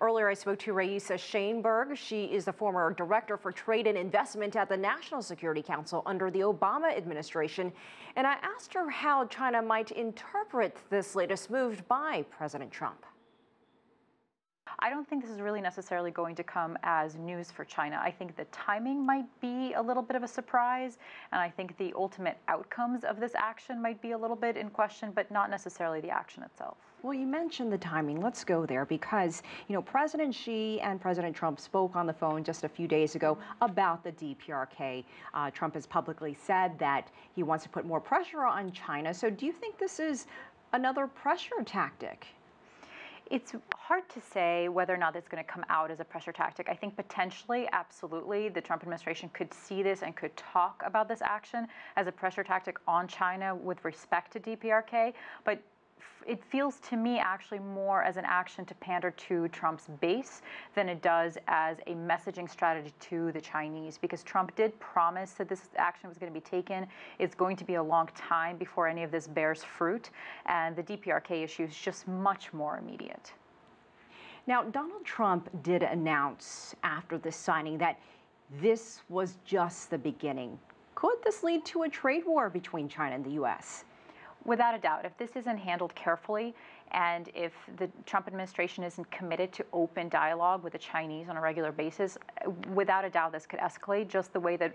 Earlier, I spoke to Rae Sheynberg. She is the former director for trade and investment at the National Security Council under the Obama administration. And I asked her how China might interpret this latest move by President Trump. I don't think this is really necessarily going to come as news for China. I think the timing might be a little bit of a surprise, and I think the ultimate outcomes of this action might be a little bit in question, but not necessarily the action itself. Well, you mentioned the timing. Let's go there because, President Xi and President Trump spoke on the phone just a few days ago about the DPRK. Trump has publicly said that he wants to put more pressure on China. So do you think this is another pressure tactic? It's hard to say whether or not it's going to come out as a pressure tactic. I think potentially, absolutely, the Trump administration could see this and could talk about this action as a pressure tactic on China with respect to DPRK. But it feels to me actually more as an action to pander to Trump's base than it does as a messaging strategy to the Chinese, because Trump did promise that this action was going to be taken. It's going to be a long time before any of this bears fruit, and the DPRK issue is just much more immediate. Now, Donald Trump did announce after this signing that this was just the beginning. Could this lead to a trade war between China and the U.S.? Without a doubt, if this isn't handled carefully, and if the Trump administration isn't committed to open dialogue with the Chinese on a regular basis, without a doubt this could escalate, just the way that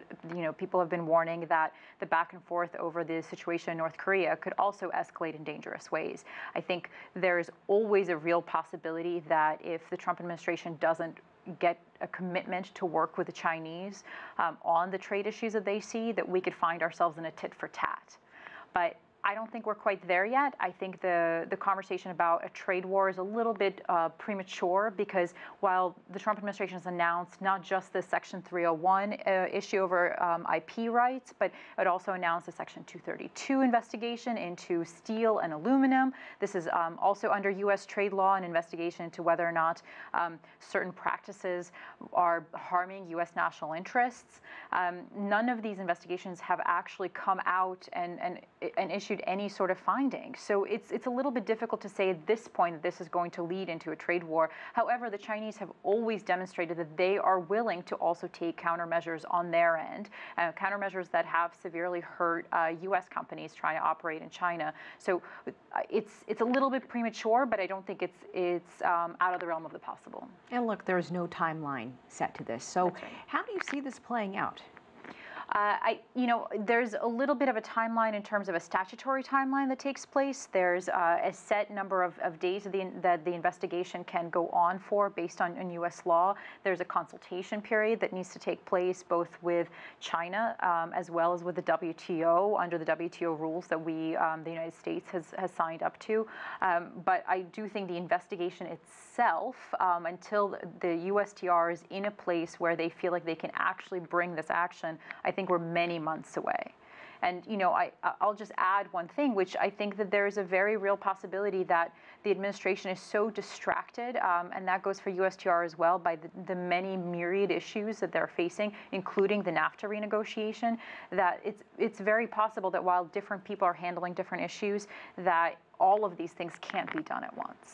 people have been warning that the back and forth over the situation in North Korea could also escalate in dangerous ways. I think there's always a real possibility that if the Trump administration doesn't get a commitment to work with the Chinese on the trade issues that they see, that we could find ourselves in a tit for tat. But I don't think we're quite there yet. I think the conversation about a trade war is a little bit premature, because while the Trump administration has announced not just the Section 301 issue over IP rights, but it also announced a Section 232 investigation into steel and aluminum. This is also under U.S. trade law, an investigation into whether or not certain practices are harming U.S. national interests. None of these investigations have actually come out and issued any sort of findings. So it's a little bit difficult to say at this point that this is going to lead into a trade war. However, the Chinese have always demonstrated that they are willing to also take countermeasures on their end, countermeasures that have severely hurt U.S. companies trying to operate in China. So it's a little bit premature, but I don't think it's out of the realm of the possible. And look, there's no timeline set to this. So That's right. How do you see this playing out? There's a little bit of a timeline in terms of a statutory timeline that takes place. There's a set number of days that the investigation can go on for based on U.S. law. There's a consultation period that needs to take place both with China as well as with the WTO under the WTO rules that the United States has signed up to. But I do think the investigation itself, until the USTR is in a place where they feel like they can actually bring this action, I think we're many months away. And, I'll just add one thing, which I think that there is a very real possibility that the administration is so distracted, and that goes for USTR as well, by the many myriad issues that they're facing, including the NAFTA renegotiation, that it's very possible that while different people are handling different issues, that all of these things can't be done at once.